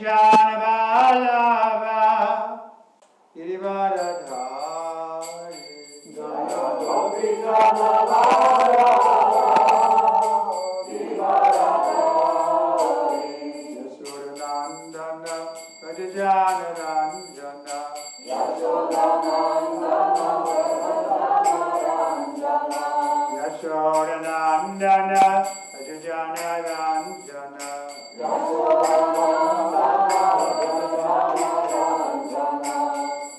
Janabalava Girivaradhari Jaya Gopi Janabalava Girivaradhari Yasodanandana Rajajanarandana Yasodanandana Rajajanarandana Yasodanandana Rajajanarandana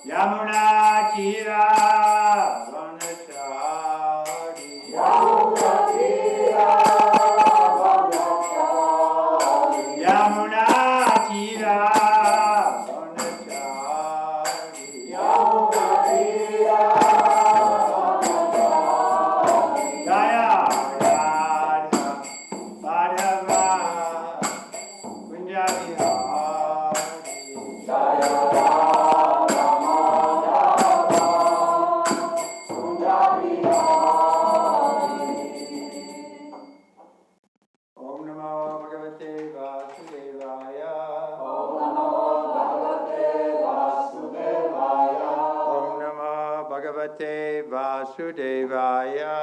Yamuna Tira Vanachari Yamuna Tira Vanachari Yamuna Tira Vanachari Yamuna Tira Vanachari Jaya Radha Madhava Punjabi Hari Jaya Vasudevaya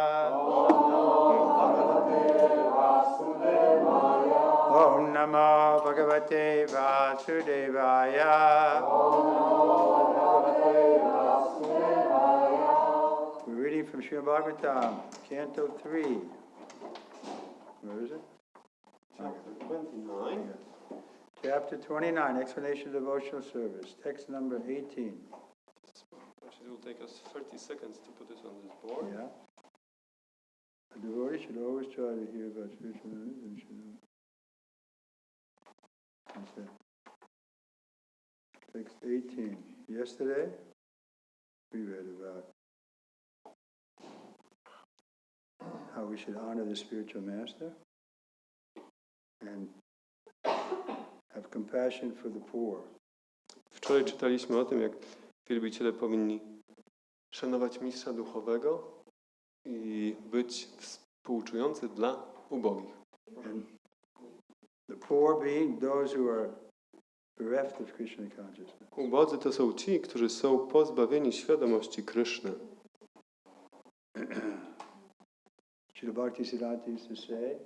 Om Namo Bhagavate Vasudevaya We're reading from Srimad Bhagavatam, Canto 3. Where is it? Chapter 29. Chapter 29, Explanation of Devotional Service, text number 18. It will take us 30 seconds to put this on this board. Yeah. A devotee should always try to hear about spiritual knowledge and should know. That's it. Text 18. Yesterday, we read about how we should honor the spiritual master and have compassion for the poor. Wczoraj czytaliśmy o tym, jak wielbiciele powinni szanować mistrza duchowego i być współczujący dla ubogich. And the poor being those who are bereft of Krishna consciousness. Ubodzy to są ci, którzy są pozbawieni świadomości Kryszny. Srila Bhaktisiddhanta used to say,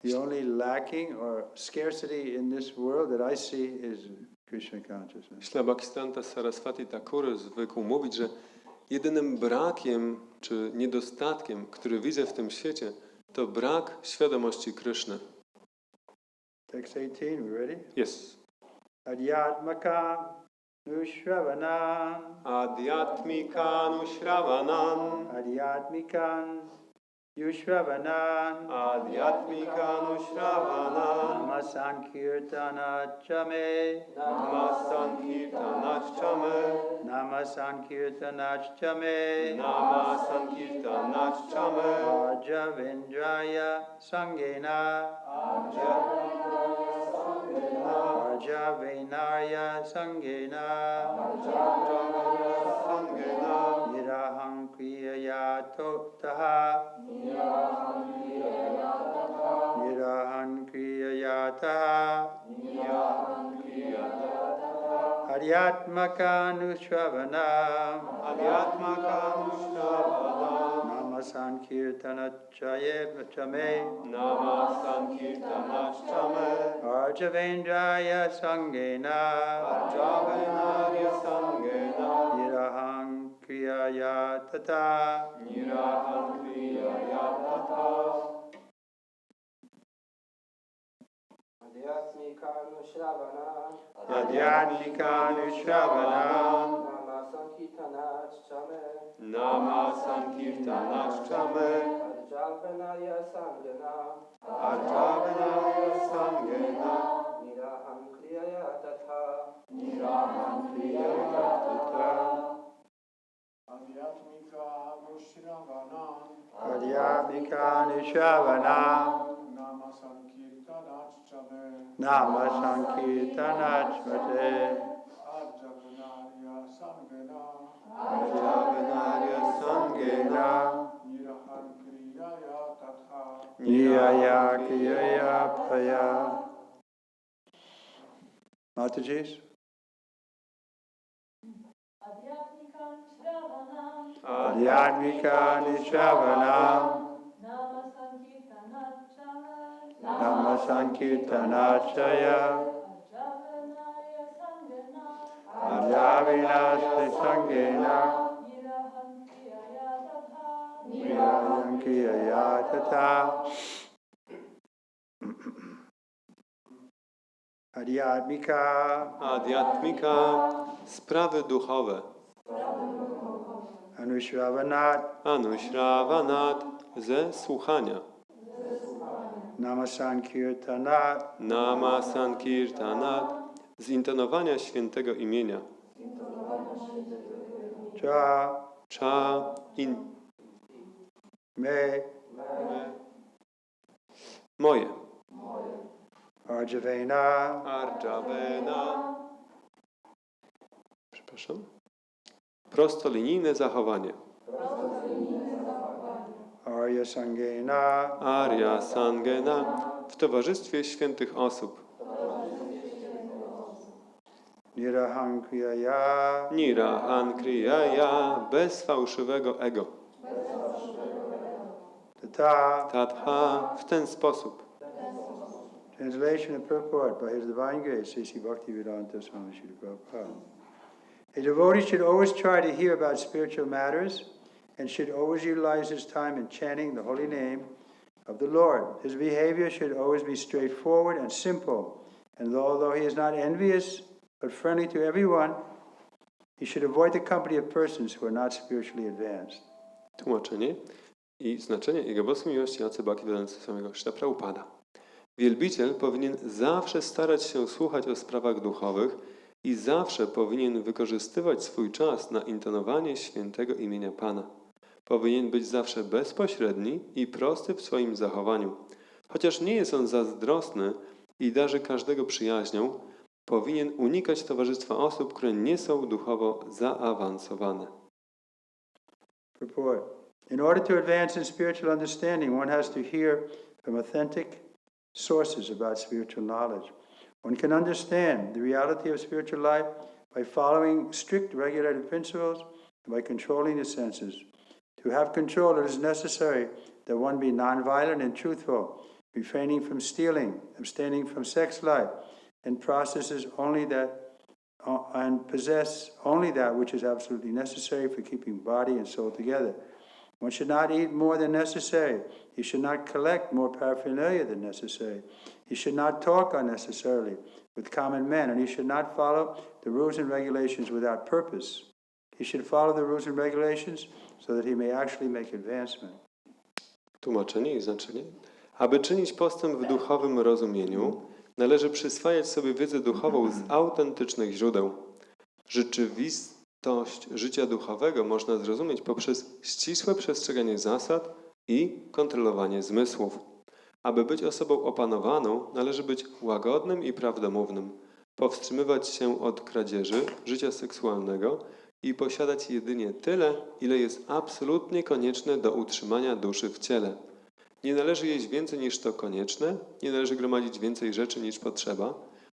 the only lacking or scarcity in this world that I see is Krishna consciousness. Śla Bhaktisiddhanta Saraswati Thakur zwykł mówić, że jedynym brakiem czy niedostatkiem, który widzę w tym świecie, to brak świadomości Kryszny. Text 18, we ready? Yes. Adhyatmakam nushravanam. Adhyatmikanu Shravanam. Adhyatmikan yushravanam. Adhyatmikanu Shravanam. Nama sankirtanachame. Nama sankirtanachame. Nama sankirtanachame. Nama sankirtanachame. Arjavendraya sangena. Arjavenarya sangena. Niraham kriyaya totaha. Niraham kriyaya taha. Adhyatmakanushravanam. Adhyatmakanushravanam. Nama sankirtanachame. Nama sankirtanachame. Arjavendraya sangena. Arjavenarya sangena. Niraham kriyaya tata. Niraham kriyaya tata. Adhyatmikanushravanam. Adhyatmikanushravanam. Nama sankirtanachame. Nama sankirtanachame. Arjavanaya sangena. Arjavenarya sangena. Niraham kriyaya tatha. Niraham kriyaya tata. Adhyatmikanushravanam. Adhyatmikanushravanam. Nama sankirtanachame. Nama sankirtanachmate. Arjavanarya sangena. Arjavenarya sangena. Niraham kriyaya tatha. Niyaya kriyaya paya. Mataji's? Adhyatmika Nishravanam Nama Sankirtanachaya Adyavinasti Sangena Virahankiyaya Tata Adhyatmika, sprawy duchowe. Anushravanat, ze słuchania. Nama Sankirtanat, z intonowania świętego imienia. Cha, in. Moje. Arjavena. Przepraszam. Prostolinijne zachowanie. Arya Sangena, w towarzystwie świętych osób. Nirahankriyaya, bez fałszywego ego. Tatha, w ten sposób. Translation and purport by His Divine Grace, Sri Bhaktivedanta Swami S.B.3.29.18. A devotee should always try to hear about spiritual matters and should always utilize his time in chanting the holy name of the Lord. His behavior should always be straightforward and simple, and although he is not envious but friendly to everyone, he should avoid the company of persons who are not spiritually advanced. Tłumaczenie i znaczenie Jego Boskiej Miłości Ojca Bhaktivedanta Swamiego Śrila Prabhupada. Wielbiciel powinien zawsze starać się słuchać o sprawach duchowych i zawsze powinien wykorzystywać swój czas na intonowanie świętego imienia Pana. Powinien być zawsze bezpośredni i prosty w swoim zachowaniu. Chociaż nie jest on zazdrosny i darzy każdego przyjaźnią, powinien unikać towarzystwa osób, które nie są duchowo zaawansowane. Purport. In order to advance in spiritual understanding, one has to hear from authentic sources about spiritual knowledge. One can understand the reality of spiritual life by following strict regulated principles and by controlling the senses. To have control, it is necessary that one be nonviolent and truthful, refraining from stealing, abstaining from sex life, and processes only that and possess only that which is absolutely necessary for keeping body and soul together. One should not eat more than necessary. He should not collect more paraphernalia than necessary. He should not talk unnecessarily with common men, and he should not follow the rules and regulations without purpose. He should follow the rules and regulations so that he may actually make advancement. Tłumaczenie i znaczenie. Aby czynić postęp w duchowym rozumieniu, należy przyswajać sobie wiedzę duchową z autentycznych źródeł. Rzeczywistość życia duchowego można zrozumieć poprzez ścisłe przestrzeganie zasad i kontrolowanie zmysłów. Aby być osobą opanowaną, należy być łagodnym i prawdomównym, powstrzymywać się od kradzieży, życia seksualnego i posiadać jedynie tyle, ile jest absolutnie konieczne do utrzymania duszy w ciele. Nie należy jeść więcej niż to konieczne, nie należy gromadzić więcej rzeczy niż potrzeba,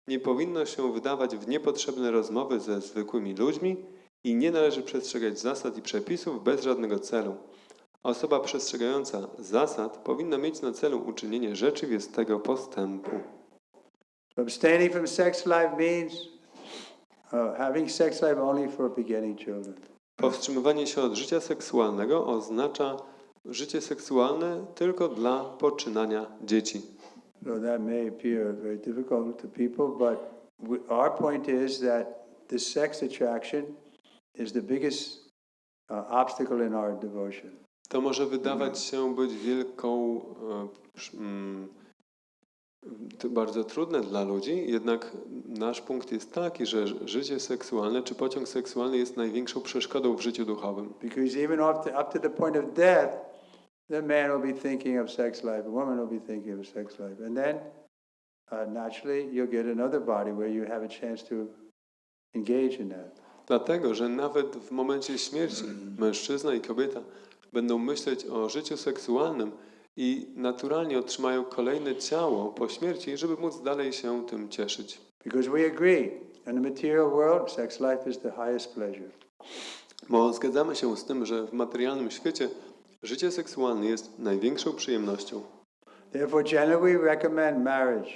nie powinno się wydawać w niepotrzebne rozmowy ze zwykłymi ludźmi i nie należy przestrzegać zasad i przepisów bez żadnego celu. Osoba przestrzegająca zasad powinna mieć na celu uczynienie rzeczywistego postępu. Abstaining from sex life means having sex life only for beginning children. Powstrzymywanie się od życia seksualnego oznacza życie seksualne tylko dla poczynania dzieci. So that may appear very difficult to people, but our point is that the sex attraction is the biggest obstacle in our devotion. To może wydawać się być wielką, bardzo trudne dla ludzi, jednak nasz punkt jest taki, że życie seksualne czy pociąg seksualny jest największą przeszkodą w życiu duchowym. Because even up to the point of death, the man will be thinking of sex life, a woman will be thinking of sex life, and then naturally you'll get another body where you have a chance to engage in that. Dlatego, że nawet w momencie śmierci mężczyzna i kobieta będą myśleć o życiu seksualnym i naturalnie otrzymają kolejne ciało po śmierci, żeby móc dalej się tym cieszyć. Because we agree, in the material world, sex life is the highest pleasure. Bo zgadzamy się z tym, że w materialnym świecie życie seksualne jest największą przyjemnością. Therefore, generally we recommend marriage,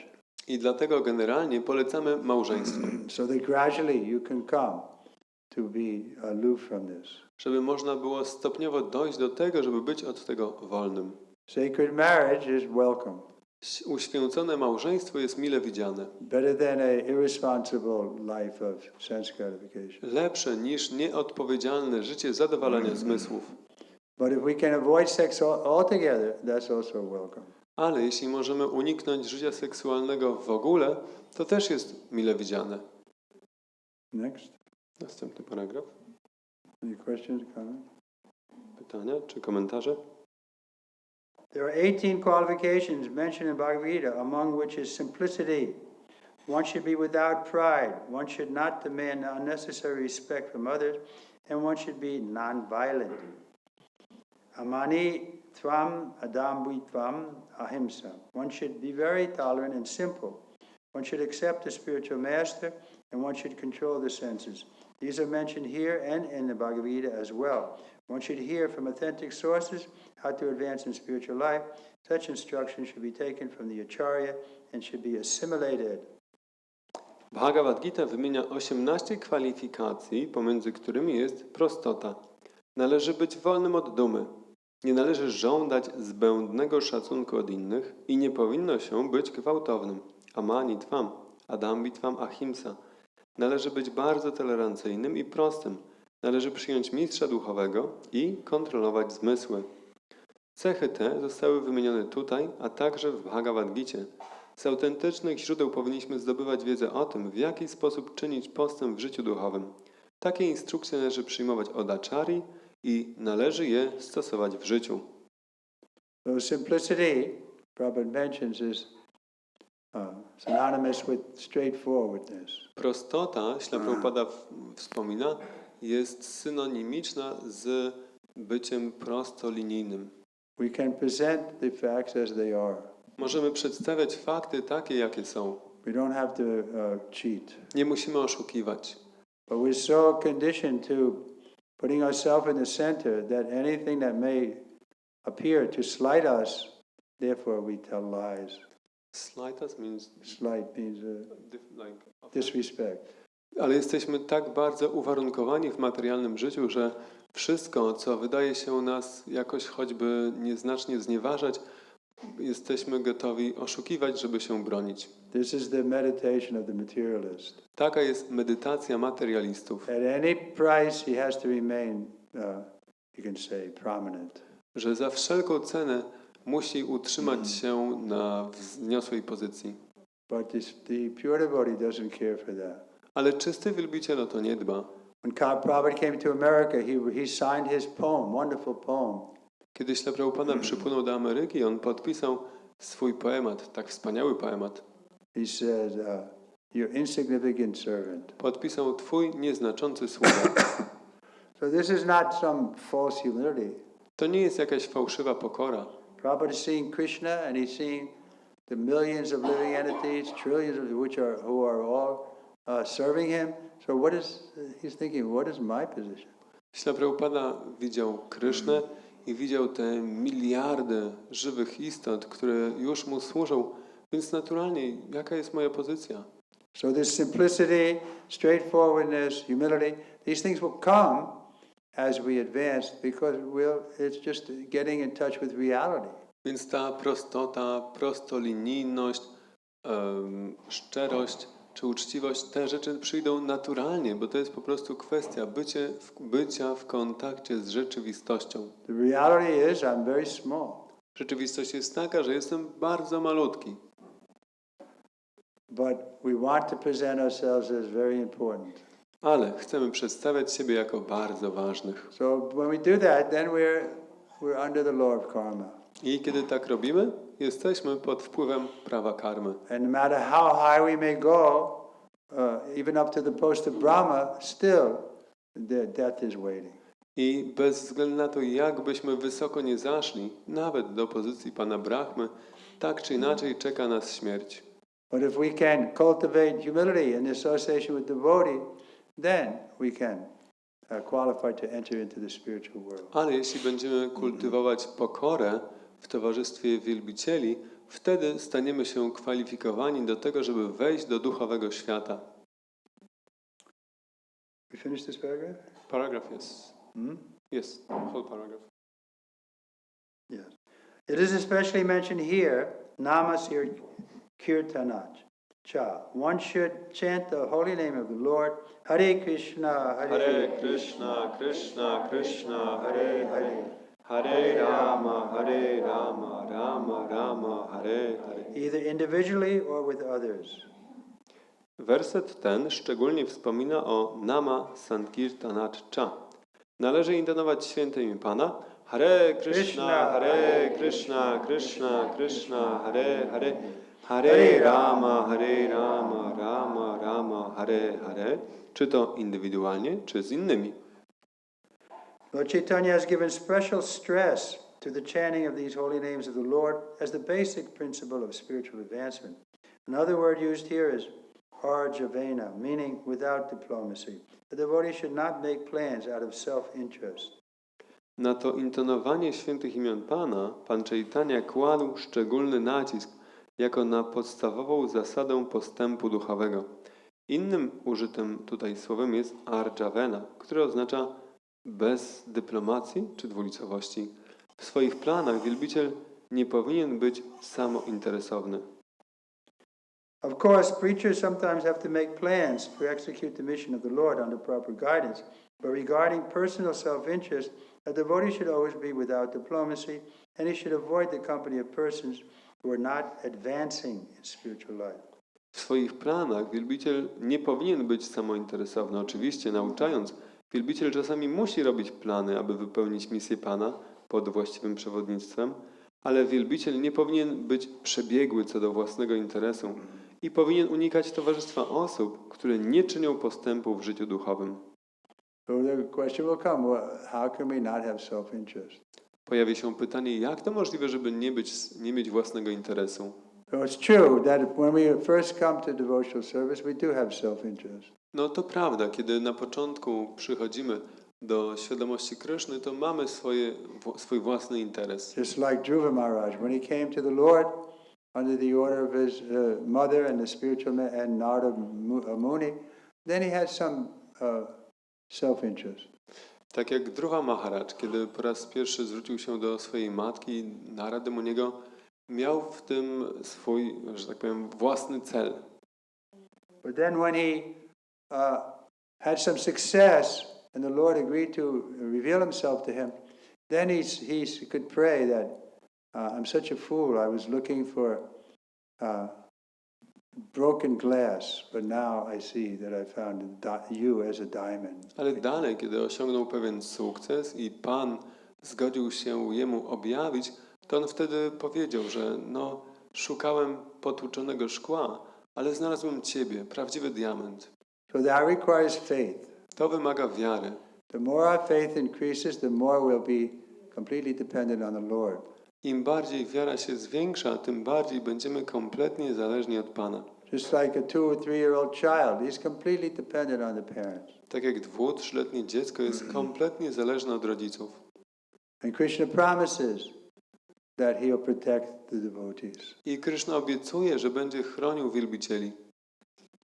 I dlatego generalnie polecamy małżeństwo, so that gradually you can come to be aloof from this. żeby można było stopniowo dojść do tego, żeby być od tego wolnym. Sacred marriage is welcome, Uświęcone małżeństwo jest mile widziane. better than a irresponsible life of sense gratification. Lepsze niż nieodpowiedzialne życie zadowalania zmysłów. But if we can avoid sex altogether, that's also welcome. Ale jeśli możemy uniknąć życia seksualnego w ogóle, to też jest mile widziane. Next. Następny paragraf. Any questions, comments? Pytania czy komentarze? There are 18 qualifications mentioned in Bhagavad Gita, among which is simplicity. One should be without pride. One should not demand unnecessary respect from others. And one should be non-violent. Amani tvam adambi tvam ahimsa. One should be very tolerant and simple. One should accept a spiritual master, and one should control the senses. These are mentioned here and in the Bhagavad Gita as well. One should hear from authentic sources how to advance in spiritual life. Such instruction should be taken from the Acharya and should be assimilated. Bhagavad Gita wymienia 18 kwalifikacji, pomiędzy którymi jest prostota. Należy być wolnym od dumy. Nie należy żądać zbędnego szacunku od innych i nie powinno się być gwałtownym. Amani tvam, adambi tvam ahimsa. Należy być bardzo tolerancyjnym i prostym. Należy przyjąć mistrza duchowego i kontrolować zmysły. Cechy te zostały wymienione tutaj, a także w Bhagavad Gicie. Z autentycznych źródeł powinniśmy zdobywać wiedzę o tym, w jaki sposób czynić postęp w życiu duchowym. Takie instrukcje należy przyjmować od Acharyi i należy je stosować w życiu. So simplicity, Prabhupada mentions, is synonymous with straightforwardness. Prostota, Śla Prabhupada wspomina, jest synonimiczna z byciem prostolinijnym. We can present the facts as they are. Możemy przedstawiać fakty takie, jakie są. We don't have to cheat. Nie musimy oszukiwać. But we're so conditioned to putting ourselves in the center that anything that may appear to slight us, therefore we tell lies. Slight us means Slight means like disrespect. Ale jesteśmy tak bardzo uwarunkowani w materialnym życiu, że wszystko, co wydaje się nas jakoś choćby nieznacznie znieważać, jesteśmy gotowi oszukiwać, żeby się bronić. This is the meditation of the materialist. Taka jest medytacja materialistów. At any price he has to remain, you can say, prominent. Że za wszelką cenę musi utrzymać się na wzniosłej pozycji. But the pure devotee doesn't care for that. Ale czysty wielbiciel o to nie dba. When Prabhupada came to America, he signed his poem, wonderful poem. Kiedy Śla Prabhupada przypłynął do Ameryki, on podpisał swój poemat, tak wspaniały poemat. He says, "Your insignificant servant." Podpisał Twój nieznaczący sługa. So this is not some false humility. To nie jest jakaś fałszywa pokora. Prabhupada is seeing Krishna, and he's seeing the millions of living entities, trillions of who are all serving him. So he's thinking, what is my position? Śla Prabhupada widział Krysznę i widział te miliardy żywych istot, które już mu służą, więc naturalnie, jaka jest moja pozycja? So this simplicity, straightforwardness, humility, these things will come as we advance because it's just getting in touch with reality. Więc ta prostota, prostolinijność, szczerość czy uczciwość, te rzeczy przyjdą naturalnie, bo to jest po prostu kwestia bycia w kontakcie z rzeczywistością. The reality is I'm very small. Rzeczywistość jest taka, że jestem bardzo malutki. But we want to present ourselves as very important. Ale chcemy przedstawiać siebie jako bardzo ważnych. So when we do that, then we're under the law of karma. I kiedy tak robimy, jesteśmy pod wpływem prawa karmy. And no matter how high we may go, even up to the post of Brahma, still death is waiting. I bez względu na to, jak byśmy wysoko nie zaszli, nawet do pozycji Pana Brahmy, tak czy inaczej czeka nas śmierć. But if we can cultivate humility in association with devotee, then we can qualify to enter into the spiritual world. Ale jeśli będziemy kultywować pokorę w towarzystwie wielbicieli, wtedy staniemy się kwalifikowani do tego, żeby wejść do duchowego świata. We finish this paragraph? Paragraph jest. Hmm? Jest. Whole paragraph. Yes. It is especially mentioned here, namas kirtanach. One should chant the holy name of the Lord. Hare Krishna, Hare Krishna, Krishna Krishna, Hare Hare. Hare Rama, Rama Rama, Hare Hare. either individually or with others. Werset ten szczególnie wspomina o Nama Sankirtanat Cha. Należy intonować święte imię Pana. Hare Krishna, Hare Krishna, Krishna Krishna, Hare Hare. Hare Rama, Rama Rama, Hare Hare. Czy to indywidualnie, czy z innymi. Lord Chaitanya has given special stress to the chanting of these holy names of the Lord as the basic principle of spiritual advancement. Another word used here is arjavena, meaning without diplomacy. The devotee should not make plans out of self-interest. Na to intonowanie świętych imion Pana, Pan Chaitanya kładł szczególny nacisk jako na podstawową zasadę postępu duchowego. Innym użytym tutaj słowem jest arjavena, które oznacza bez dyplomacji czy dwulicowości. W swoich planach wielbiciel nie powinien być samointeresowny. Of course, preachers sometimes have to make plans to execute the mission of the Lord under proper guidance, but regarding personal self-interest, a devotee should always be without diplomacy, and he should avoid the company of persons who are not advancing in spiritual life. W swoich planach wielbiciel nie powinien być samointeresowny. Oczywiście, nauczając, wielbiciel czasami musi robić plany, aby wypełnić misję Pana pod właściwym przewodnictwem, ale wielbiciel nie powinien być przebiegły co do własnego interesu i powinien unikać towarzystwa osób, które nie czynią postępu w życiu duchowym. So the question will come, well, how can we not have self-interest? Pojawi się pytanie, jak to możliwe, żeby nie mieć własnego interesu? So it's true that when we first come to devotional service, we do have self-interest. No to prawda, kiedy na początku przychodzimy do świadomości Kryszny, to mamy swój własny interes. Just like Dhruva Maharaj, when he came to the Lord under the order of his mother and the spiritual man and Narada Muni, then he had some self-interest. Tak jak Dhruva Maharaj, kiedy po raz pierwszy zwrócił się do swojej matki, Narady Muniego, miał w tym swój, że tak powiem, własny cel. But then when he had some success and the Lord agreed to reveal himself to him, then he could pray that I'm such a fool, I was looking for broken glass, but now I see that I found you as a diamond. Ale dalej, kiedy osiągnął pewien sukces i Pan zgodził się jemu objawić, to on wtedy powiedział, że szukałem potłuczonego szkła, ale znalazłem Ciebie, prawdziwy diament. So that requires faith. To wymaga wiary. The more our faith increases, the more we'll be completely dependent on the Lord. Im bardziej wiara się zwiększa, tym bardziej będziemy kompletnie zależni od Pana. Just like a 2 or 3-year-old child, he's completely dependent on the parents. Tak jak 2-3-letnie dziecko jest kompletnie zależne od rodziców. And Krishna promises that he'll protect the devotees. I Kryszna obiecuje, że będzie chronił wielbicieli.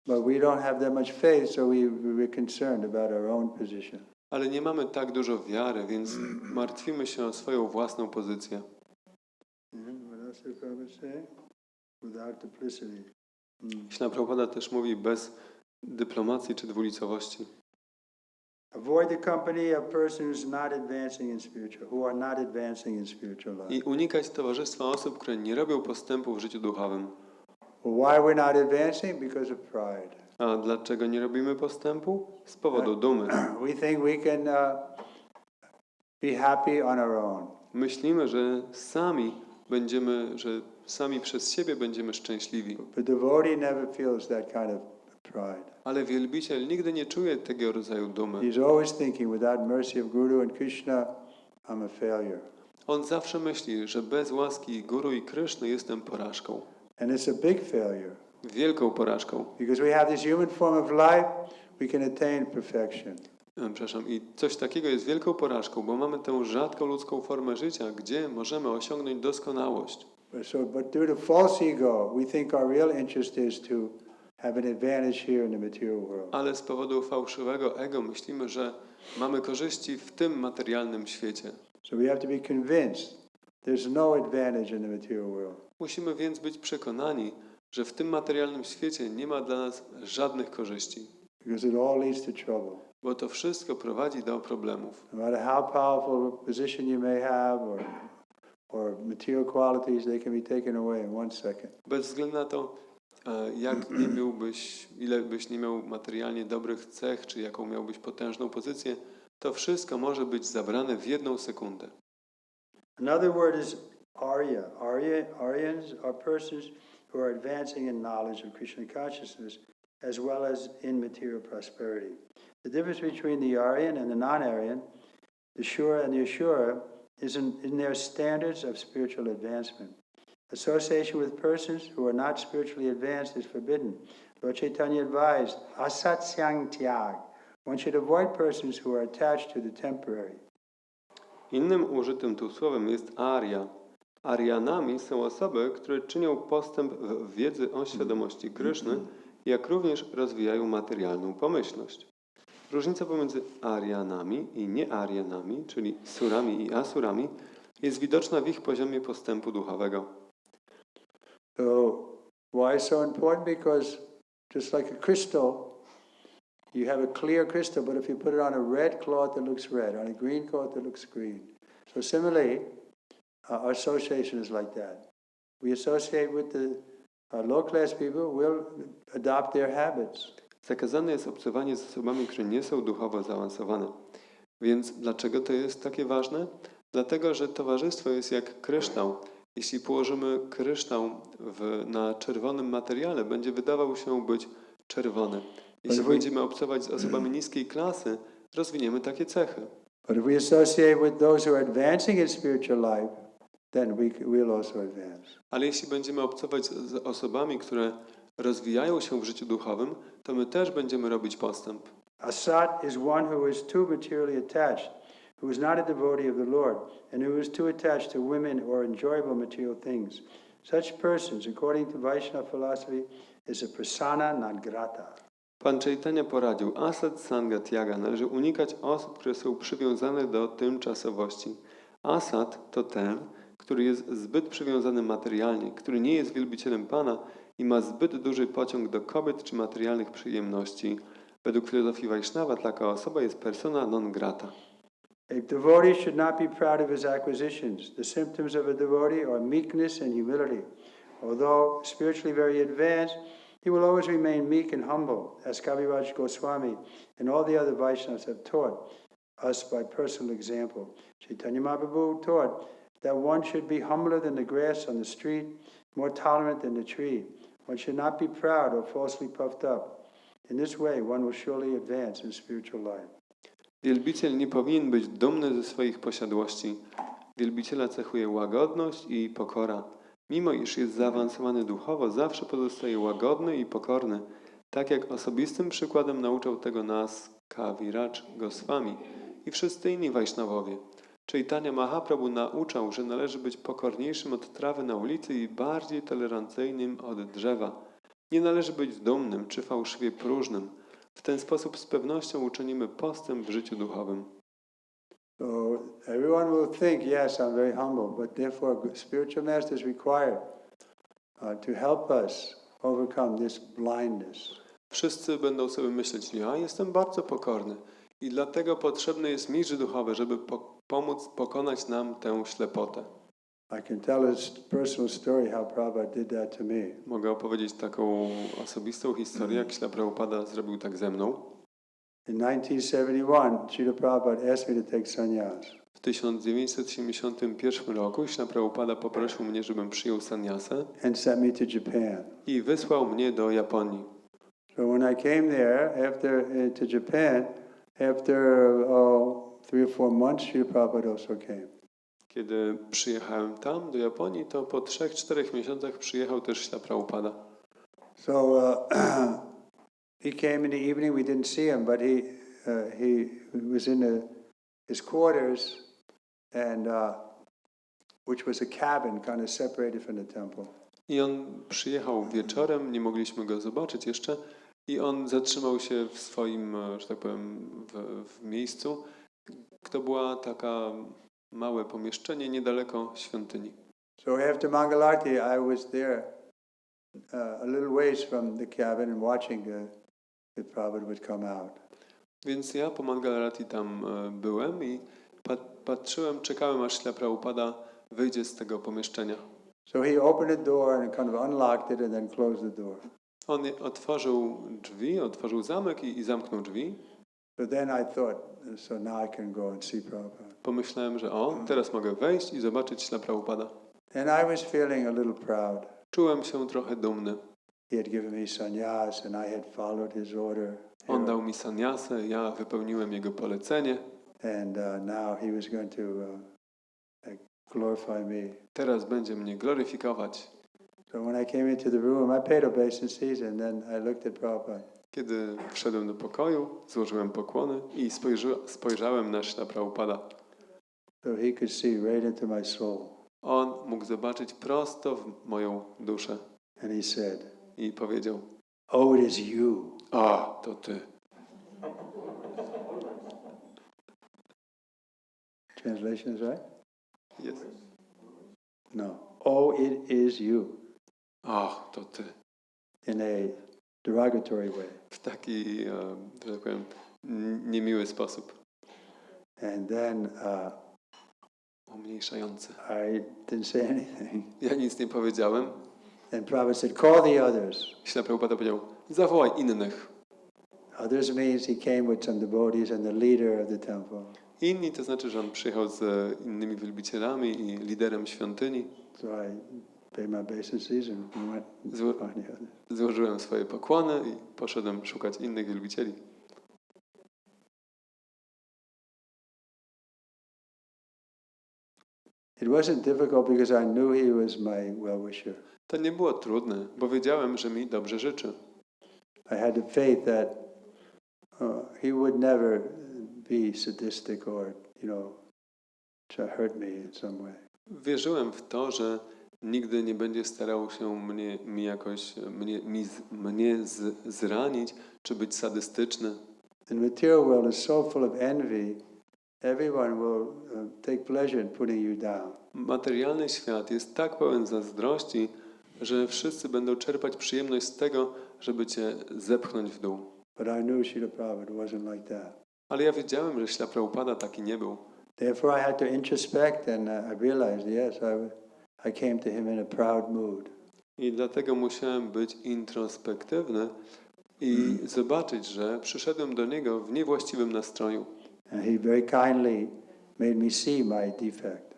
But we don't have that much faith, so we're concerned about our own position. Ale nie mamy tak dużo wiary, więc martwimy się o swoją własną pozycję. What else did Prabhupada say? Without duplicity. Śla Prabhupada też mówi bez dyplomacji czy dwulicowości. Avoid the company of persons who are not advancing in spiritual life. I unikać towarzystwa osób, które nie robią postępu w życiu duchowym. Well, why we're not advancing? Because of pride. A dlaczego nie robimy postępu? Z powodu dumy. We think we can be happy on our own. Myślimy, że sami przez siebie będziemy szczęśliwi. But devotee never feels that kind of pride. Ale wielbiciel nigdy nie czuje tego rodzaju dumy. He's always thinking, without mercy of Guru and Krishna, I'm a failure. On zawsze myśli, że bez łaski Guru i Kryszny jestem porażką. And it's a big failure. Wielką porażką. Because we have this human form of life, we can attain perfection. Przepraszam, i coś takiego jest wielką porażką, bo mamy tę rzadką ludzką formę życia, gdzie możemy osiągnąć doskonałość. But due to false ego, we think our real interest is to have an advantage here in the material world. Ale z powodu fałszywego ego myślimy, że mamy korzyści w tym materialnym świecie. So we have to be convinced there's no advantage in the material world. Musimy więc być przekonani, że w tym materialnym świecie nie ma dla nas żadnych korzyści. Because it all leads to trouble. Bo to wszystko prowadzi do problemów. No matter how powerful a position you may have or material qualities, they can be taken away in 1 second. Bez względu na to, ile byś nie miał materialnie dobrych cech, czy jaką miałbyś potężną pozycję, to wszystko może być zabrane w 1 sekundę. Another word is Arya. Aryans are persons who are advancing in knowledge of Krishna consciousness as well as in material prosperity. The difference between the Aryan and the non-Aryan, the Shura and the Ashura, is in their standards of spiritual advancement. Association with persons who are not spiritually advanced is forbidden. Lord Chaitanya advised, asatsyang tyag. One should avoid persons who are attached to the temporary. Innym użytym tu słowem jest Arya. Aryanami są osoby, które czynią postęp w wiedzy o świadomości Kryszny, jak również rozwijają materialną pomyślność. Różnica pomiędzy Aryanami i nie-Aryanami, czyli surami i asurami, jest widoczna w ich poziomie postępu duchowego. So, why so important? Because just like a crystal, you have a clear crystal, but if you put it on a red cloth, it looks red. On a green cloth, it looks green. So similarly, our association is like that. We associate with the low-class people, we'll adopt their habits. Zakazane jest obcowanie z osobami, które nie są duchowo zaawansowane. Więc dlaczego to jest takie ważne? Dlatego, że towarzystwo jest jak kryształ. Jeśli położymy kryształ na czerwonym materiale, będzie wydawał się być czerwony. Jeśli będziemy obcować z osobami niskiej klasy, rozwiniemy takie cechy. But if we associate with those who are advancing in spiritual life, then we'll also advance. Ale jeśli będziemy obcować z osobami, które rozwijają się w życiu duchowym, to my też będziemy robić postęp. Asat is one who is too materially attached, who is not a devotee of the Lord, and who is too attached to women or enjoyable material things. Such persons, according to Vaishnava philosophy, is a persona non grata. Pan Chaitanya poradził, asat sanga tyaga, należy unikać osób, które są przywiązane do tymczasowości. Asat to ten, który jest zbyt przywiązany materialnie, który nie jest wielbicielem Pana i ma zbyt duży pociąg do kobiet czy materialnych przyjemności. Według filozofii Vaishnava taka osoba jest persona non grata. A devotee should not be proud of his acquisitions. The symptoms of a devotee are meekness and humility. Although spiritually very advanced, he will always remain meek and humble, as Kaviraj Goswami and all the other Vaishnavas have taught us by personal example. Chaitanya Mahaprabhu taught that one should be humbler than the grass on the street, more tolerant than the tree. One should not be proud or falsely puffed up. In this way, one will surely advance in spiritual life. Wielbiciel nie powinien być dumny ze swoich posiadłości. Wielbiciela cechuje łagodność i pokora. Mimo iż jest zaawansowany duchowo, zawsze pozostaje łagodny i pokorny, tak jak osobistym przykładem nauczał tego nas Kaviraj Goswami i wszyscy inni Vaishnawowie. Chaitanya Mahaprabhu nauczał, że należy być pokorniejszym od trawy na ulicy i bardziej tolerancyjnym od drzewa. Nie należy być dumnym czy fałszywie próżnym. W ten sposób z pewnością uczynimy postęp w życiu duchowym. So everyone will think, yes, I'm very humble, but therefore spiritual master is required to help us overcome this blindness. Wszyscy będą sobie myśleć, ja jestem bardzo pokorny i dlatego potrzebny jest mistrz duchowy, żeby pomóc pokonać nam tę ślepotę. I can tell a personal story how Prabhupada did that to me. Mogę opowiedzieć taką osobistą historię, jak Śla Prabhupada zrobił tak ze mną. In 1971, Srila Prabhupada asked me to take sannyas. W 1971 roku Śla Prabhupada poprosił mnie, żebym przyjął sannyasę And sent me to Japan. i wysłał mnie do Japonii. So when I came there to Japan, after 3 or 4 months, Srila Prabhupada also came. Kiedy przyjechałem tam do Japonii, to po 3-4 miesiącach przyjechał też Śla Prabhupada. So he came in the evening. We didn't see him, but he was in his quarters, and which was a cabin, kind of separated from the temple. I on przyjechał wieczorem, nie mogliśmy go zobaczyć jeszcze, i on zatrzymał się w swoim, że tak powiem, w miejscu. To była taka małe pomieszczenie niedaleko świątyni. So after Mangalarti, I was there a little ways from the cabin and watching the Prabhupada would come out. Więc ja po Mangalarati tam byłem i patrzyłem, czekałem, aż Śla Prabhupada wyjdzie z tego pomieszczenia. So he opened the door and kind of unlocked it and then closed the door. On otworzył drzwi, otworzył zamek i zamknął drzwi. So then I thought, so now I can go and see Prabhupada. Pomyślałem, że teraz mogę wejść i zobaczyć Śla Prabhupada. And I was feeling a little proud. Czułem się trochę dumny. He had given me sannyas and I had followed his order. On dał mi sannyasę, ja wypełniłem jego polecenie. And now he was going to glorify me. Teraz będzie mnie gloryfikować. So when I came into the room, I paid obeisances and then I looked at Prabhupada. Kiedy wszedłem do pokoju, złożyłem pokłony i spojrzałem na Śla Prabhupada. So he could see right into my soul. On mógł zobaczyć prosto w moją duszę. And he said, I powiedział: "Oh, it is you." A, to ty. Translation is right? Jest. No. Oh, it is you. Ach, to ty. In a derogatory way. W taki, że tak powiem, niemiły sposób. And then Umniejszający. I didn't say anything. Ja nic nie powiedziałem. And Prabhupada said, "Call the others." Śla Prabhupada powiedział: zawołaj innych. Others means he came with some devotees and the leader of the temple. Inni to znaczy, że on przyjechał z innymi wielbicielami i liderem świątyni. So I paid my obeisances and we went and found the others. Złożyłem swoje pokłony i poszedłem szukać innych wielbicieli. It wasn't difficult because I knew he was my well-wisher. To nie było trudne, bo wiedziałem, że mi dobrze życzy. I had the faith that he would never be sadistic or, to hurt me in some way. Wierzyłem w to, że nigdy nie będzie starał się mnie zranić, czy być sadystyczny. The material world is so full of envy. Everyone will take pleasure in putting you down. Materialny świat jest tak pełen zazdrości, że wszyscy będą czerpać przyjemność z tego, żeby cię zepchnąć w dół. But I knew Srila Prabhupada wasn't like that. Ale ja wiedziałem, że Śla Prabhupada taki nie był. Therefore I had to introspect and I realized, yes, I came to him in a proud mood. I dlatego musiałem być introspektywny i zobaczyć, że przyszedłem do niego w niewłaściwym nastroju. And he very kindly made me see my defect.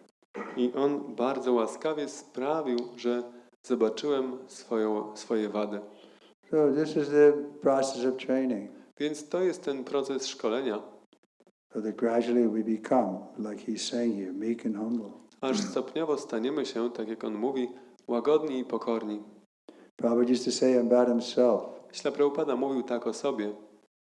I on bardzo łaskawie sprawił, że zobaczyłem swoje wady. So this is the process of training. Więc to jest ten proces szkolenia. So that gradually we become, like he's saying here, meek and humble. Aż stopniowo staniemy się, tak jak on mówi, łagodni i pokorni. Prabhupada used to say about himself, Śla Prabhupada mówił tak o sobie.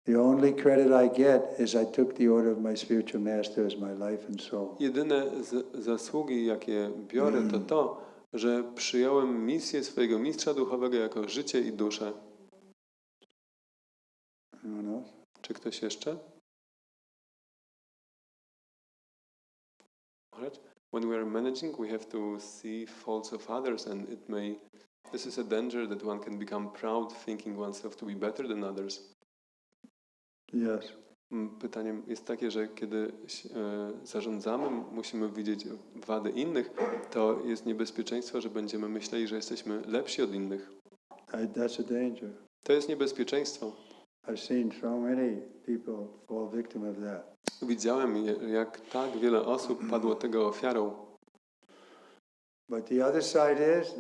the only credit I get is I took the order of my spiritual master as my life and soul. Jedyne zasługi, jakie biorę, to to, że przyjąłem misję swojego mistrza duchowego jako życie i duszę. Anyone else? Czy ktoś jeszcze? Alright. When we are managing, we have to see faults of others, and this is a danger that one can become proud, thinking oneself to be better than others. Yes. Pytanie jest takie, że kiedy zarządzamy, musimy widzieć wady innych, to jest niebezpieczeństwo, że będziemy myśleli, że jesteśmy lepsi od innych. That's a danger. To jest niebezpieczeństwo. I've seen so many people fall victim of that. Widziałem, jak tak wiele osób padło tego ofiarą. But the other side is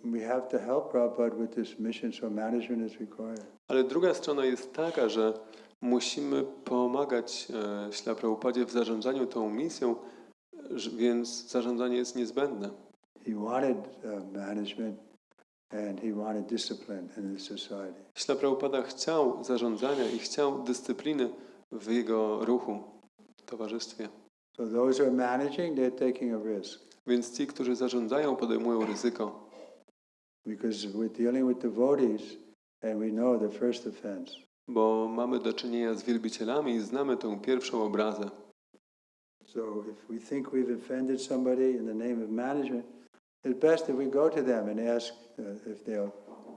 we have to help Prabhupada with this mission, so management is required. Ale druga strona jest taka, że musimy pomagać Śrila Prabhupadzie w zarządzaniu tą misją, więc zarządzanie jest niezbędne. He wanted management and he wanted discipline in the society. Śrila Prabhupada chciał zarządzania i chciał dyscypliny w jego ruchu, w towarzystwie. So those who are managing, they're taking a risk. Więc ci, którzy zarządzają, podejmują ryzyko. Because we're dealing with devotees and we know the first offense. Bo mamy do czynienia z wielbicielami i znamy tę pierwszą obrazę. So if we think we've offended somebody in the name of management, it's best if we go to them and ask if they'll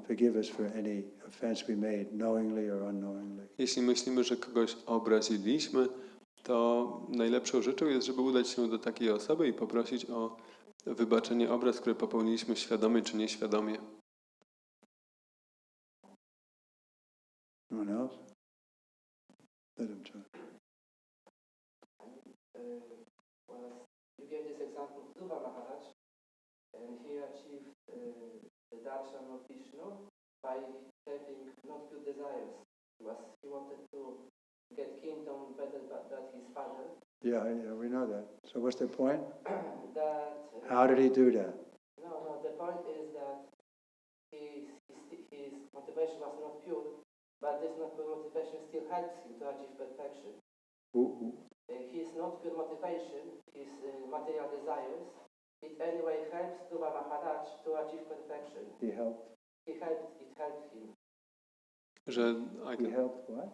forgive us for any offense we made, knowingly or unknowingly. Jeśli myślimy, że kogoś obraziliśmy, to najlepszą rzeczą jest, żeby udać się do takiej osoby i poprosić o wybaczenie obraz, które popełniliśmy świadomie czy nieświadomie. No one else? Let him try. Well, you gave this example of Dhruva Maharaj, and he achieved the darshan of Vishnu by having not pure desires. He wanted to get kingdom better than his father. Yeah, we know that. So what's the point? That How did he do that? no, the point is that his motivation was not pure, but this not pure motivation still helps him to achieve perfection. His not pure motivation, his material desires, it anyway helps Dhruva Maharaj to achieve perfection. He helped. It helped him. Że He helped what?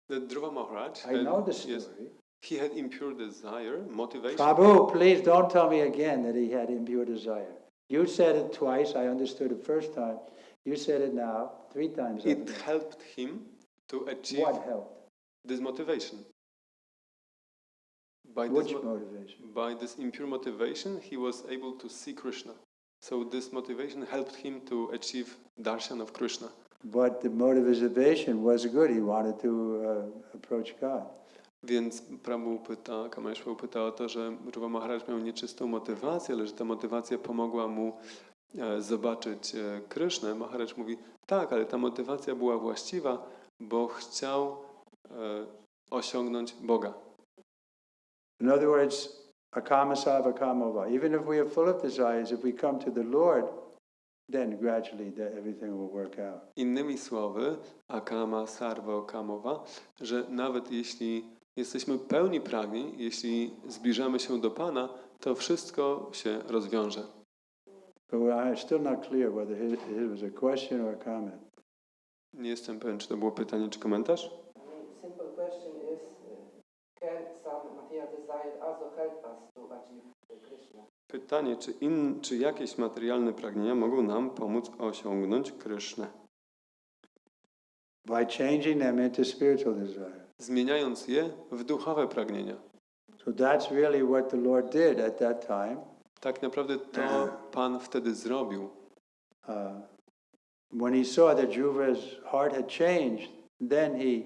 the Dhruva Maharaj I know the yes, story. he had impure desire, motivation. Prabhu, please don't tell me again that he had impure desire. You said it twice. I understood it first time. You said it now 3 times. It helped him to achieve What helped? this motivation. Which motivation? By this impure motivation, he was able to see Krishna. So this motivation helped him to achieve darshan of Krishna. But the motivation was good. He wanted to approach God. Więc Kameshwar pyta o to, że Dhruva Maharaj miał nieczystą motywację, ale że ta motywacja pomogła mu zobaczyć Krishnę. Maharaj mówi, tak, ale ta motywacja była właściwa, bo chciał osiągnąć Boga. In other words, akamasava kamova. Even if we are full of desires, if we come to the Lord, then gradually everything will work out. Innymi słowy, akama, sarva, kamowa, że nawet jeśli jesteśmy pełni pragnień, jeśli zbliżamy się do Pana, to wszystko się rozwiąże. But I'm still not clear whether it was a question or a comment. Nie jestem pewien, czy to było pytanie, czy komentarz. Simple question is, can some material desire also help us to achieve Krishna? Pytanie, czy jakieś materialne pragnienia mogą nam pomóc osiągnąć Krishnę? By changing them into spiritual desire. Zmieniając je w duchowe pragnienia. So that's really what the Lord did at that time. Tak naprawdę to Pan wtedy zrobił. When he saw that Dhruva's heart had changed, then he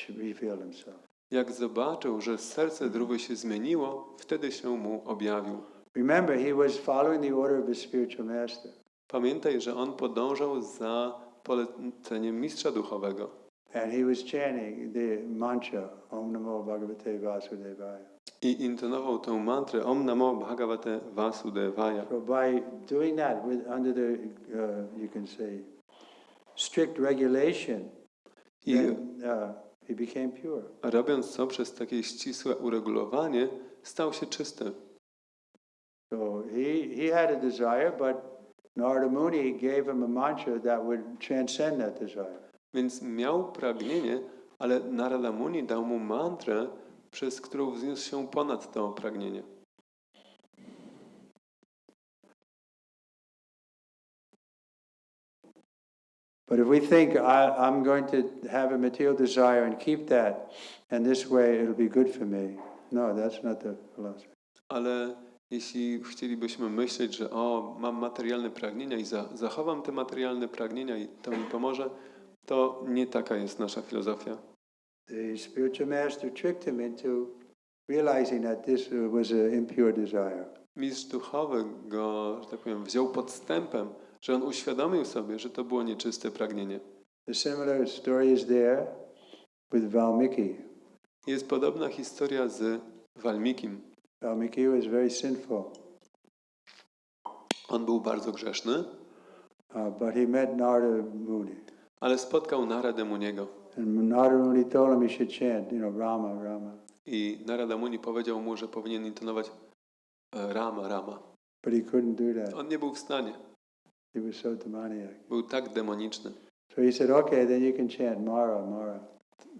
revealed himself. Jak zobaczył, że serce Dhruwy się zmieniło, wtedy się mu objawił. Remember, he was following the order of his spiritual master. Pamiętaj, że on podążał za poleceniem mistrza duchowego. And he was chanting the mantra, Om Namo Bhagavate Vasudevaya. I intonował tę mantrę Om Namo Bhagavate Vasudevaya. So by doing that under the, you can say, strict regulation, then he became pure. Robiąc to przez takie ścisłe uregulowanie, stał się czysty. So he had a desire, but Narada Muni gave him a mantra that would transcend that desire. Więc miał pragnienie, ale Narada Muni dał mu mantrę, przez którą wzniósł się ponad to pragnienie. But if we think, I'm going to have a material desire and keep that, and this way it'll be good for me. No, that's not the philosophy. Ale jeśli chcielibyśmy myśleć, że mam materialne pragnienia i zachowam te materialne pragnienia i to mi pomoże, to nie taka jest nasza filozofia. The spiritual master tricked him into realizing that this was an impure desire. Mistrz duchowy go, że tak powiem, wziął podstępem, że on uświadomił sobie, że to było nieczyste pragnienie. The similar story is there with Valmiki. Jest podobna historia z Walmikim. Valmiki was very sinful, On był bardzo grzeszny, but he met Narada Muni. ale spotkał Naradę Muniego. And Narada Muni told him he should chant, Rama, Rama. I Narada Muni powiedział mu, że powinien intonować Rama, Rama. But he couldn't do that. On nie był w stanie. He was so demoniac. Był tak demoniczny. So he said, okay, then you can chant Mara, Mara.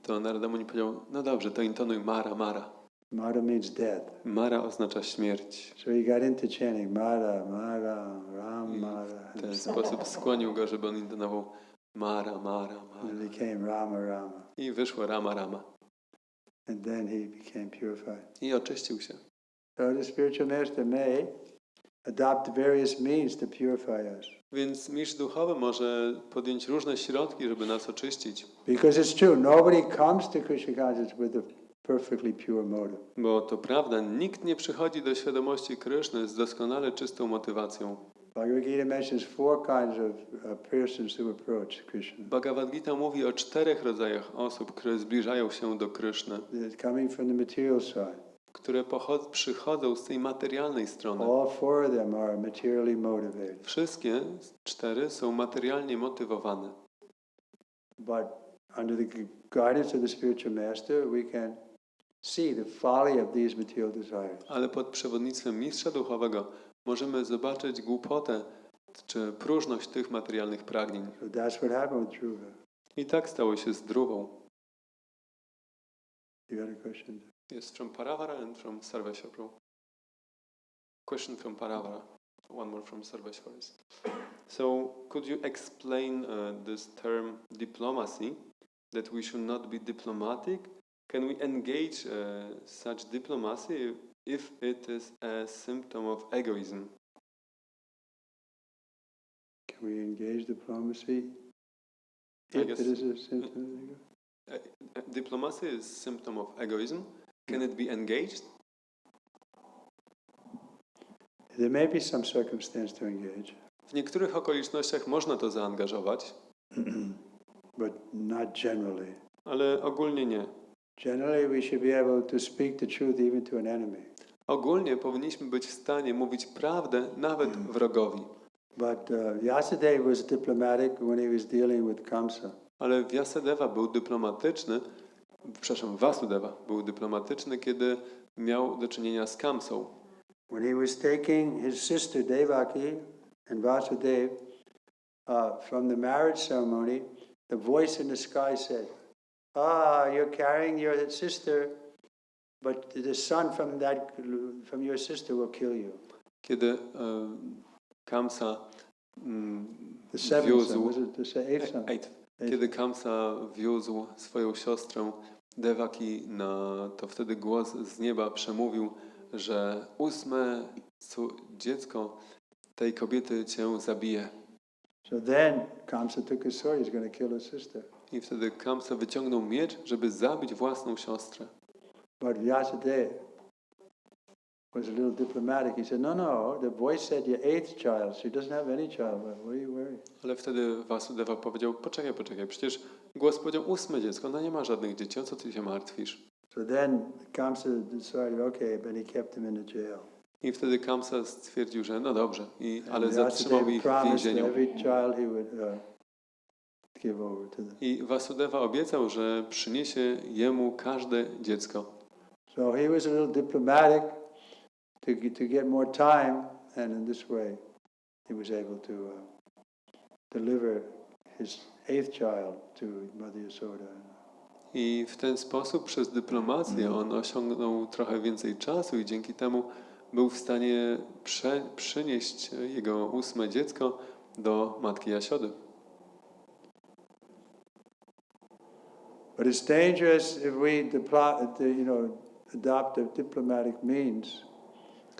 To Narada Muni powiedział, no dobrze, to intonuj Mara, Mara. Mara means death. Mara oznacza śmierć. So he got into chanting Mara, Mara, Ram, I Mara. w ten sposób skłonił go, żeby on intonował Mara, Mara, And Mara. it became Rama, Rama. I wyszło Rama, Rama. And then he became purified. I oczyścił się. So the spiritual master may adopt various means to purify us. Więc mistrz duchowy może podjąć różne środki, żeby nas oczyścić. Because it's true, nobody comes to Krishna consciousness with a perfectly pure motive. Bo to prawda, nikt nie przychodzi do świadomości Kryszny z doskonale czystą motywacją. Bhagavad Gita mentions 4 kinds of persons who approach Krishna. Bhagavad Gita mówi o 4 rodzajach osób, które zbliżają się do Kryszny, They're coming from the material side. które przychodzą z tej materialnej strony. All 4 of them are materially motivated. Wszystkie 4 są materialnie motywowane. But under the guidance of the spiritual master, we can see the folly of these material desires. Ale pod przewodnictwem mistrza duchowego możemy zobaczyć głupotę czy próżność tych materialnych pragnień. So that's what happened with Dhruva. I tak stało się z Dhruvą. You had a question? Yes, from Paravara and from Sarveshwara. Question from Paravara. One more from Sarveshwara. So, could you explain this term diplomacy? That we should not be diplomatic? Can we engage such diplomacy if it is a symptom of egoism? Can we engage diplomacy I if guess- it is a symptom of ego? Diplomacy is a symptom of egoism. Can it be engaged? There may be some circumstance to engage, W niektórych okolicznościach można to zaangażować, but not generally. ale ogólnie nie. Generally, we should be able to speak the truth even to an enemy. Ogólnie powinniśmy być w stanie mówić prawdę nawet wrogowi. But Vyasadeva was diplomatic when he was dealing with Kamsa. Ale Vyasadeva był dyplomatyczny, Vasudeva był dyplomatyczny, kiedy miał do czynienia z Kamsą. When he was taking his sister Devaki and Vasudeva from the marriage ceremony, the voice in the sky said, you're carrying your sister, but the son from your sister will kill you. Kiedy Kamsa The seventh son, wiózł... was it the eighth son? Kiedy Kamsa wiózł swoją siostrę Devaki, to wtedy głos z nieba przemówił, że 8 dziecko tej kobiety cię zabije. So then Kamsa took his sword, he's going to kill his sister. I wtedy Kamsa wyciągnął miecz, żeby zabić własną siostrę. But Vyasadeva was a little diplomatic. He said, no, the voice said your 8th child. She doesn't have any child. What are you worried? Ale wtedy Vasudeva powiedział, poczekaj, przecież głos powiedział 8 dziecko, ona nie ma żadnych dzieci, o co ty się martwisz? So then Kamsa decided, okay, but he kept him in the jail. I wtedy Kamsa stwierdził, że no dobrze, ale And zatrzymał Vyasadeva ich w promised that więzieniu. every child he would give over to them. I Vasudeva obiecał, że przyniesie jemu każde dziecko. So he was a little diplomatic to get more time, and in this way he was able to deliver his 8th child to Mother Yasoda. I w ten sposób przez dyplomację on osiągnął trochę więcej czasu i dzięki temu był w stanie przynieść jego 8 dziecko do matki Jasiody. But it's dangerous if we adopt a diplomatic means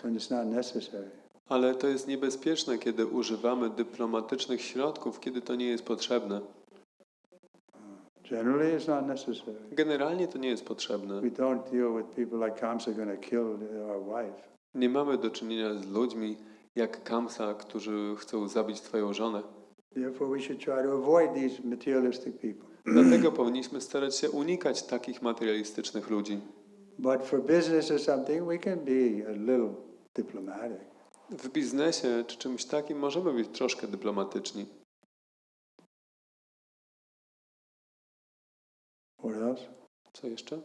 when it's not necessary. Ale to jest niebezpieczne, kiedy używamy dyplomatycznych środków, kiedy to nie jest potrzebne. Generally, it's not necessary. Generalnie to nie jest potrzebne. We don't deal with people like Kamsa going to kill our wife. Nie mamy do czynienia z ludźmi jak Kamsa, którzy chcą zabić twoją żonę. Therefore we should try to avoid these materialistic people. Dlatego powinniśmy starać się unikać takich materialistycznych ludzi. But for business or something, we can be a little diplomatic. W biznesie czy czymś takim możemy być troszkę dyplomatyczni. What else? Co jeszcze?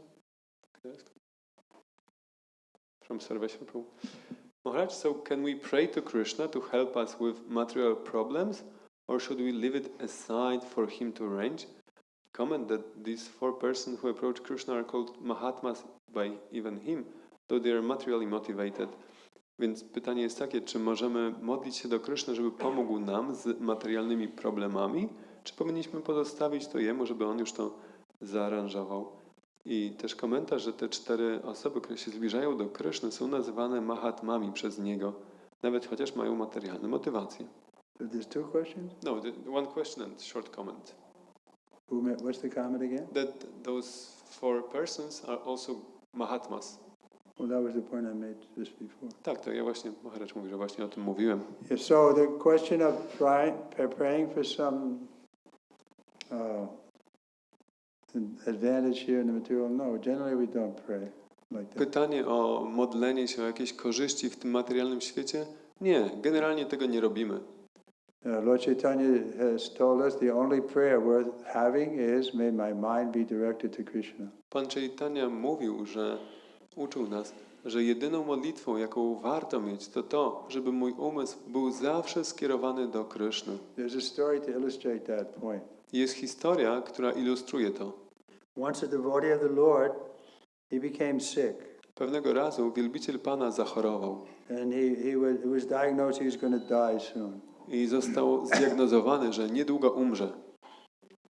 From Salvation Pool. Maharaj, so can we pray to Krishna to help us with material problems, or should we leave it aside for him to arrange? Comment that these 4 persons who approach Krishna are called Mahatmas by even him, though they are materially motivated. Więc pytanie jest takie, czy możemy modlić się do Kryszny, żeby pomógł nam z materialnymi problemami, czy powinniśmy pozostawić to jemu, żeby on już to zaaranżował? I też komentarz, że te 4 osoby, które się zbliżają do Kryszny, są nazywane Mahatmami przez niego, nawet chociaż mają materialne motywacje. So there's 2 questions? No, one question and short comment. What's the comment again? That those 4 persons are also Mahatmas. Well, that was the point I made just before. Tak, to ja właśnie, Maharaj mówi, że właśnie o tym mówiłem. Yeah, so the question of praying for some advantage here in the material, no, generally we don't pray like that. Pytanie o modlenie się o jakieś korzyści w tym materialnym świecie? Nie, generalnie tego nie robimy. Lord Chaitanya has told us the only prayer worth having is, may my mind be directed to Krishna. Pan Chaitanya mówił, że uczył nas, że jedyną modlitwą, jaką warto mieć, to to, żeby mój umysł był zawsze skierowany do Kryszny. There's a story to illustrate that point. Jest historia, która ilustruje to. Once a devotee of the Lord, he became sick. Pewnego razu wielbiciel Pana zachorował And it was diagnosed he was going to die soon. i został zdiagnozowany, że niedługo umrze.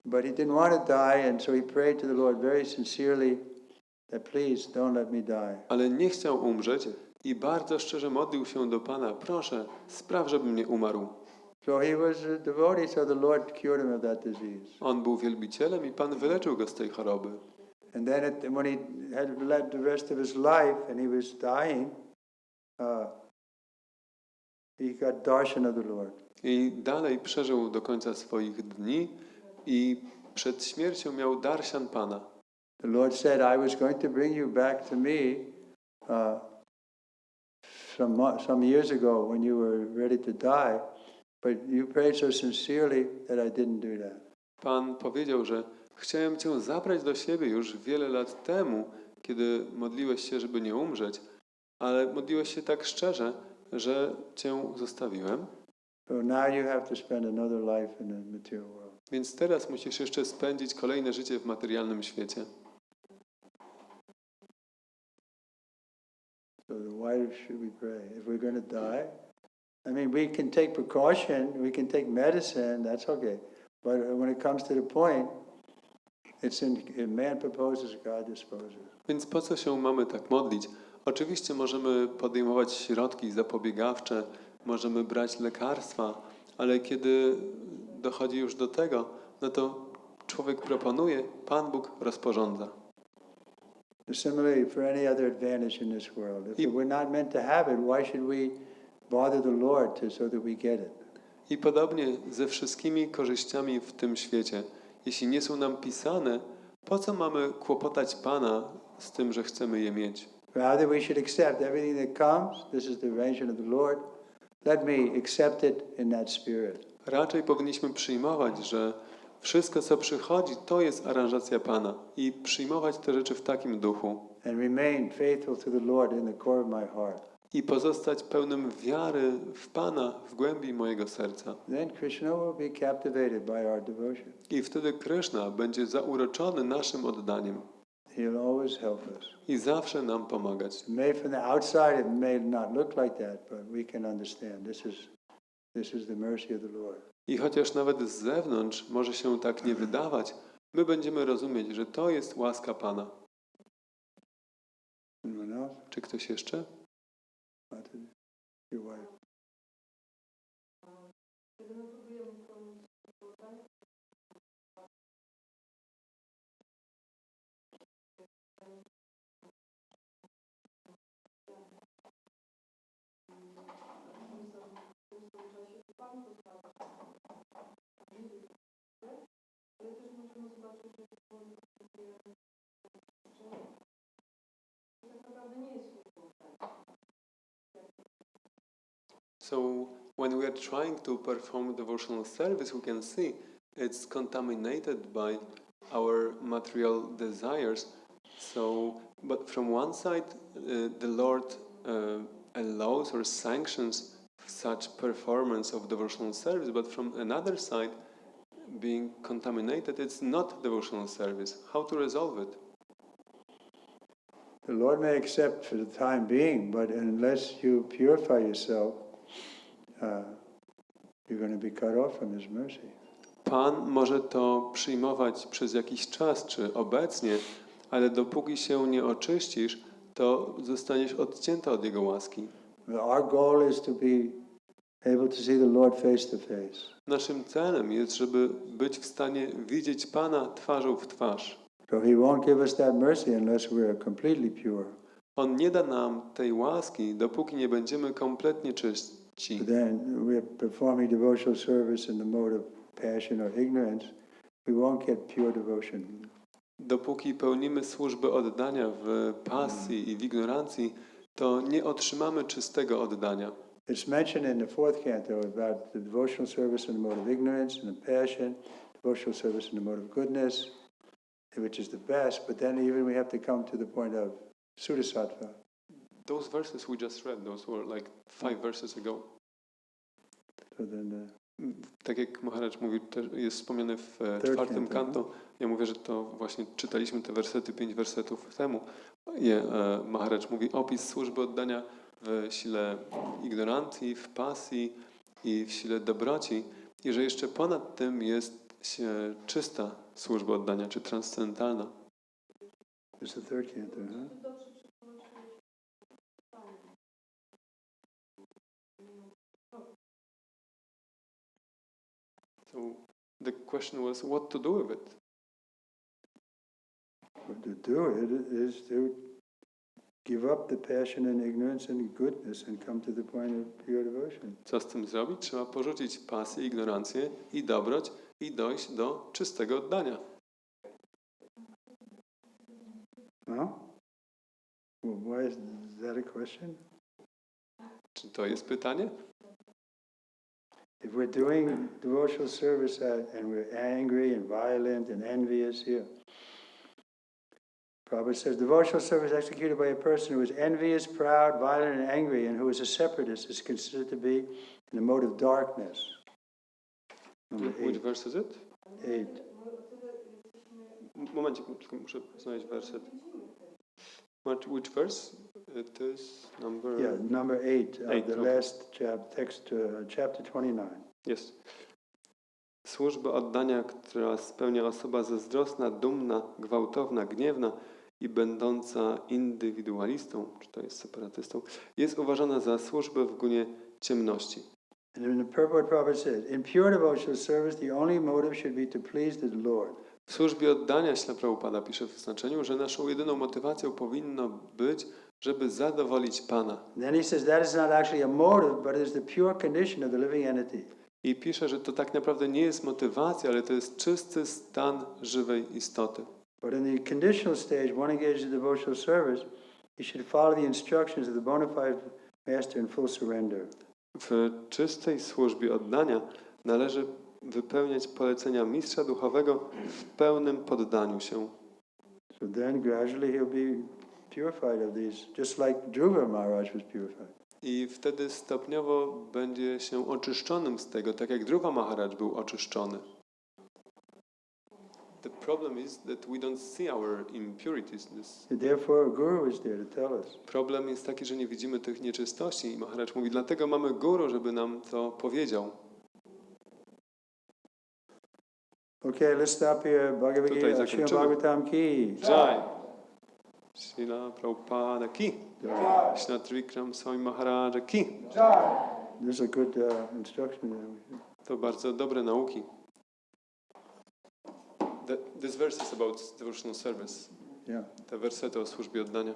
But he didn't want to die, and so he prayed to the Lord very sincerely that please don't let me die. Ale nie chciał umrzeć i bardzo szczerze modlił się do Pana, proszę, spraw, żebym nie umarł. So he was a devotee, so the Lord cured him of that disease. On był wielbicielem i Pan wyleczył go z tej choroby. And then when he had led the rest of his life and he was dying, he got darshan of the Lord. I dalej przeżył do końca swoich dni i przed śmiercią miał darshan Pana. The Lord said, I was going to bring you back to me some years ago when you were ready to die, but you prayed so sincerely that I didn't do that. Pan powiedział, że chciałem Cię zabrać do siebie już wiele lat temu, kiedy modliłeś się, żeby nie umrzeć, ale modliłeś się tak szczerze, że Cię zostawiłem. So now you have to spend another life in the material world. Więc teraz musisz jeszcze spędzić kolejne życie w materialnym świecie. So why should we pray? If we're going to die, I mean, we can take precaution, we can take medicine, that's okay. But when it comes to the point, it's in man proposes, God disposes. Więc po co się mamy tak modlić? Oczywiście możemy podejmować środki zapobiegawcze, możemy brać lekarstwa, ale kiedy dochodzi już do tego, no to człowiek proponuje, Pan Bóg rozporządza. Similarly, for any other advantage in this world, if we're not meant to have it, why should we bother the Lord so that we get it? I podobnie ze wszystkimi korzyściami w tym świecie. Jeśli nie są nam pisane, po co mamy kłopotać Pana z tym, że chcemy je mieć? Rather, we should accept everything that comes. This is the arrangement of the Lord. Let me accept it in that spirit. Raczej powinniśmy przyjmować, że wszystko, co przychodzi, to jest aranżacja Pana i przyjmować te rzeczy w takim duchu. And remain faithful to the Lord in the core of my heart. I pozostać pełnym wiary w Pana w głębi mojego serca. Then Krishna will be captivated by our devotion. I wtedy Kryszna będzie zauroczony naszym oddaniem. He'll always help us. I zawsze nam pomagać. Maybe from the outside it may not look like that, but we can understand this is the mercy of the Lord. I chociaż nawet z zewnątrz może się tak nie wydawać, my będziemy rozumieć, że to jest łaska Pana. Anyone else? Czy ktoś jeszcze? Your wife. So when we are trying to perform devotional service, we can see it's contaminated by our material desires. So, but from one side, the Lord allows or sanctions such performance of devotional service, but from another side, being contaminated, it's not devotional service. How to resolve it? The Lord may accept for the time being, but unless you purify yourself, you're going to be cut off from His mercy. Pan może to przyjmować przez jakiś czas, czy obecnie, ale dopóki się nie oczyścisz, to zostaniesz odcięty od Jego łaski. Our goal is to be able to see the Lord face to face. Naszym celem jest, żeby być w stanie widzieć Pana twarzą w twarz. So He won't give us that mercy unless we're completely pure. On nie da nam tej łaski, dopóki nie będziemy kompletnie czyści. But then we're performing devotional service in the mode of passion or ignorance, we won't get pure devotion. Dopóki pełnimy służbę oddania w pasji i w ignorancji, to nie otrzymamy czystego oddania. It's mentioned in the 4th canto about the devotional service in the mode of ignorance and the passion, devotional service in the mode of goodness, which is the best, but then even we have to come to the point of Sudasattva. Those verses we just read, those were like 5 verses ago. So then Tak jak Maharaj mówi, jest wspomniane w 4. kanto. Ja mówię, że to właśnie czytaliśmy te wersety 5 wersetów temu. Maharaj mówi opis służby oddania w sile ignorancji, w pasji i w sile dobroci. I że jeszcze ponad tym jest czysta służba oddania, czy transcendentalna. it's the 3rd canto, huh? So the question was what to do with it. What to do it is to give up the passion and ignorance and goodness and come to the point of pure devotion. Co z tym zrobić? Trzeba porzucić pasję, ignorancję i dobroć i dojść do czystego oddania. No? Well, why is that a question? Czy to jest pytanie? If we're doing devotional service and we're angry and violent and envious here, Prabhupada says devotional service executed by a person who is envious, proud, violent, and angry, and who is a separatist is considered to be in the mode of darkness. Which verse is it? 8. Momencik, tylko muszę znaleźć werset. Which verse? It is number... Yeah, number 8, the okay. last text, chapter 29. Jest. Służba oddania, która spełnia osoba zazdrosna, dumna, gwałtowna, gniewna i będąca indywidualistą, czy to jest separatystą, jest uważana za służbę w gunie ciemności. And in the purport, Prabhupada says, in pure devotional service, the only motive should be to please the Lord. W służbie oddania Śla Prabhupada pisze w znaczeniu, że naszą jedyną motywacją powinno być, żeby zadowolić Pana. Then he says that is not actually a motive, but it is the pure condition of the living entity. I pisze, że to tak naprawdę nie jest motywacja, ale to jest czysty stan żywej istoty. But in the conditional stage, one engaged in devotional service, he should follow the instructions of the bona fide master in full surrender. W czystej służbie oddania należy wypełniać polecenia mistrza duchowego w pełnym poddaniu się. So then gradually he'll be purified of these, just like Dhruva Maharaj was purified. I wtedy stopniowo będzie się oczyszczonym z tego, tak jak Dhruva Maharaj był oczyszczony. The problem is that we don't see our impurities. Therefore, a guru is there to tell us. Problem jest taki, że nie widzimy tych nieczystości i Maharaj mówi, dlatego mamy guru, żeby nam to powiedział. Okay, let's stop here. Bhagavad Gita, Śrīmad Bhagavatam ki. Jai. Śrīla Prabhupada ki. Śrīla Trivikrama Swami Maharaja ki. This is a good instruction there. To bardzo dobre nauki. This verse is about devotional service. Yeah. Te wersety o służbie oddania.